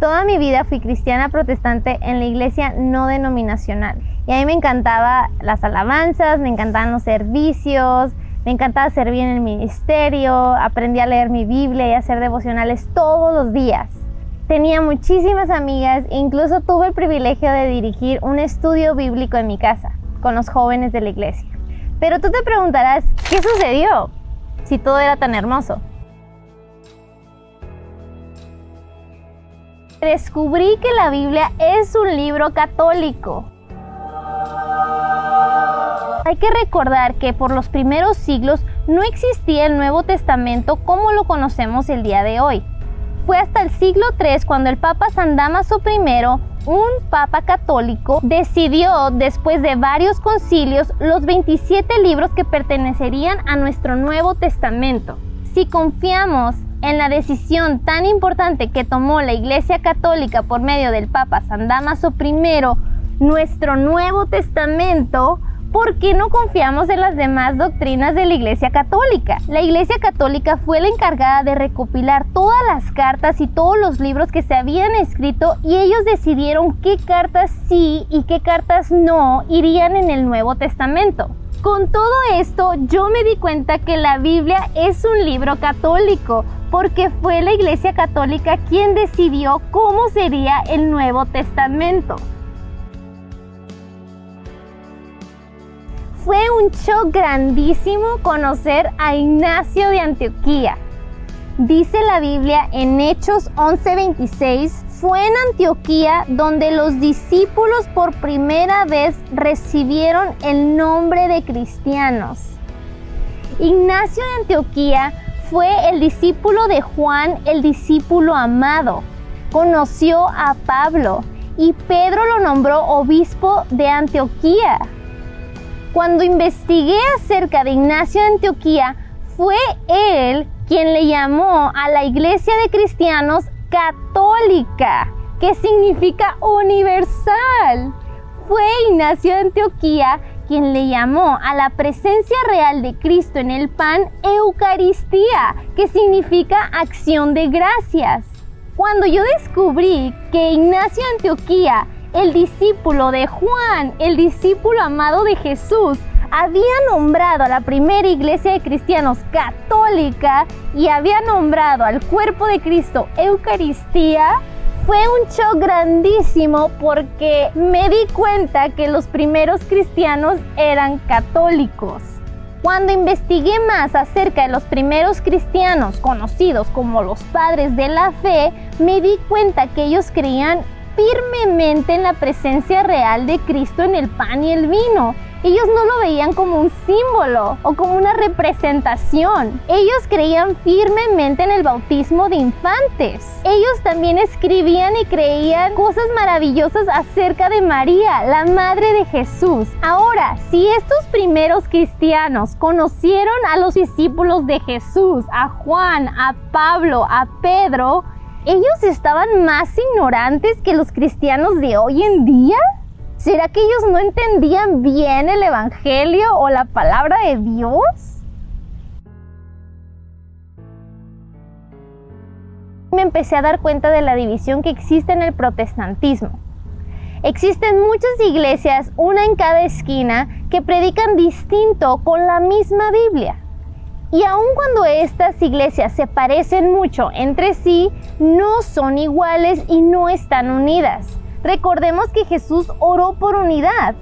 Toda mi vida fui cristiana protestante en la iglesia no denominacional. Y a mí me encantaban las alabanzas, me encantaban los servicios, me encantaba servir en el ministerio, aprendí a leer mi Biblia y a hacer devocionales todos los días. Tenía muchísimas amigas e incluso tuve el privilegio de dirigir un estudio bíblico en mi casa con los jóvenes de la iglesia. Pero tú te preguntarás, ¿qué sucedió si todo era tan hermoso? Descubrí que la Biblia es un libro católico. Hay que recordar que por los primeros siglos no existía el Nuevo Testamento como lo conocemos el día de hoy. Fue hasta el siglo III cuando el Papa San Dámaso I, un papa católico, decidió, después de varios concilios, los 27 libros que pertenecerían a nuestro Nuevo Testamento. Si confiamos en la decisión tan importante que tomó la Iglesia Católica por medio del Papa San Dámaso I, nuestro Nuevo Testamento, ¿por qué no confiamos en las demás doctrinas de la Iglesia Católica? La Iglesia Católica fue la encargada de recopilar todas las cartas y todos los libros que se habían escrito y ellos decidieron qué cartas sí y qué cartas no irían en el Nuevo Testamento. Con todo esto, yo me di cuenta que la Biblia es un libro católico, porque fue la Iglesia Católica quien decidió cómo sería el Nuevo Testamento. Fue un shock grandísimo conocer a Ignacio de Antioquía. Dice la Biblia en Hechos 11:26, fue en Antioquía donde los discípulos por primera vez recibieron el nombre de cristianos. Ignacio de Antioquía fue el discípulo de Juan, el discípulo amado. Conoció a Pablo y Pedro lo nombró obispo de Antioquía. Cuando investigué acerca de Ignacio de Antioquía, fue él quien le llamó a la iglesia de cristianos católica, que significa universal. Fue Ignacio de Antioquía quien le llamó a la presencia real de Cristo en el pan Eucaristía, que significa acción de gracias. Cuando yo descubrí que Ignacio de Antioquía, el discípulo de Juan, el discípulo amado de Jesús, había nombrado a la primera iglesia de cristianos católica y había nombrado al cuerpo de Cristo Eucaristía, fue un shock grandísimo porque me di cuenta que los primeros cristianos eran católicos. Cuando investigué más acerca de los primeros cristianos conocidos como los padres de la fe, me di cuenta que ellos creían firmemente en la presencia real de Cristo en el pan y el vino. Ellos no lo veían como un símbolo o como una representación. Ellos creían firmemente en el bautismo de infantes. Ellos también escribían y creían cosas maravillosas acerca de María, la madre de Jesús. Ahora, si estos primeros cristianos conocieron a los discípulos de Jesús, a Juan, a Pablo, a Pedro, ¿ellos estaban más ignorantes que los cristianos de hoy en día? ¿Será que ellos no entendían bien el Evangelio o la palabra de Dios? Me empecé a dar cuenta de la división que existe en el protestantismo. Existen muchas iglesias, una en cada esquina, que predican distinto con la misma Biblia. Y aun cuando estas iglesias se parecen mucho entre sí, no son iguales y no están unidas. Recordemos que Jesús oró por unidad,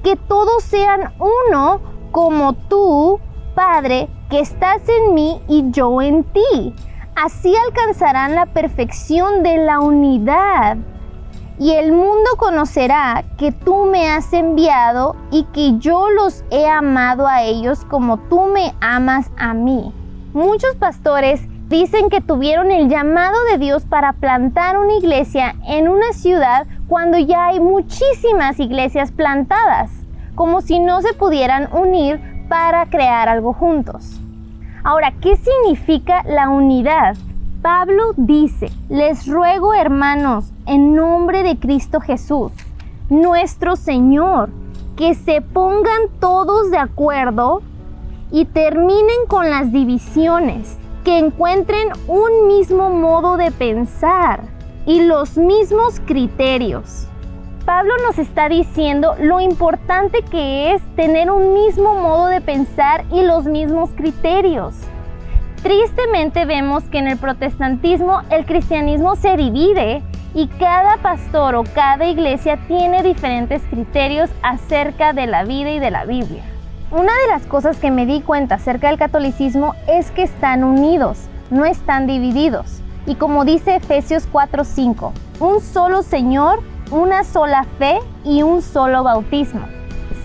que todos sean uno como tú, Padre, que estás en mí y yo en ti. Así alcanzarán la perfección de la unidad. Y el mundo conocerá que tú me has enviado y que yo los he amado a ellos como tú me amas a mí. Muchos pastores dicen que tuvieron el llamado de Dios para plantar una iglesia en una ciudad cuando ya hay muchísimas iglesias plantadas, como si no se pudieran unir para crear algo juntos. Ahora, ¿qué significa la unidad? Pablo dice: les ruego, hermanos, en nombre de Cristo Jesús, nuestro Señor, que se pongan todos de acuerdo y terminen con las divisiones, que encuentren un mismo modo de pensar y los mismos criterios. Pablo nos está diciendo lo importante que es tener un mismo modo de pensar y los mismos criterios. Tristemente vemos que en el protestantismo el cristianismo se divide y cada pastor o cada iglesia tiene diferentes criterios acerca de la vida y de la Biblia. Una de las cosas que me di cuenta acerca del catolicismo es que están unidos, no están divididos. Y como dice Efesios 4:5, un solo Señor, una sola fe y un solo bautismo.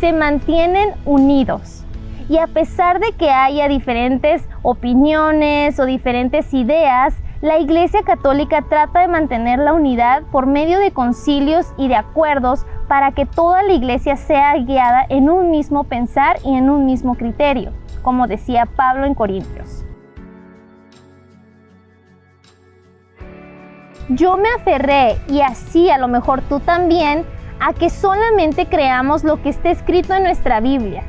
Se mantienen unidos. Y a pesar de que haya diferentes opiniones o diferentes ideas, la Iglesia Católica trata de mantener la unidad por medio de concilios y de acuerdos para que toda la Iglesia sea guiada en un mismo pensar y en un mismo criterio, como decía Pablo en Corintios. Yo me aferré, y así a lo mejor tú también, a que solamente creamos lo que está escrito en nuestra Biblia.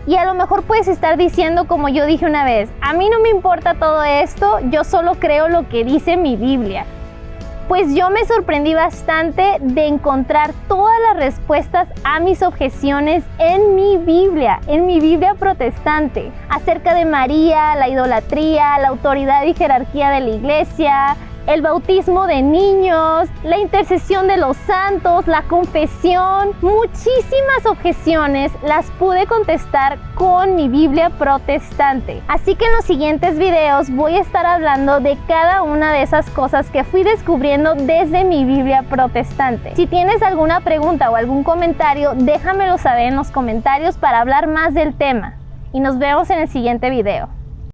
Y a lo mejor puedes estar diciendo, como yo dije una vez, a mí no me importa todo esto, yo solo creo lo que dice mi Biblia. Pues yo me sorprendí bastante de encontrar todas las respuestas a mis objeciones en mi Biblia protestante, acerca de María, la idolatría, la autoridad y jerarquía de la Iglesia, el bautismo de niños, la intercesión de los santos, la confesión. Muchísimas objeciones las pude contestar con mi Biblia protestante. Así que en los siguientes videos voy a estar hablando de cada una de esas cosas que fui descubriendo desde mi Biblia protestante. Si tienes alguna pregunta o algún comentario, déjamelo saber en los comentarios para hablar más del tema. Y nos vemos en el siguiente video.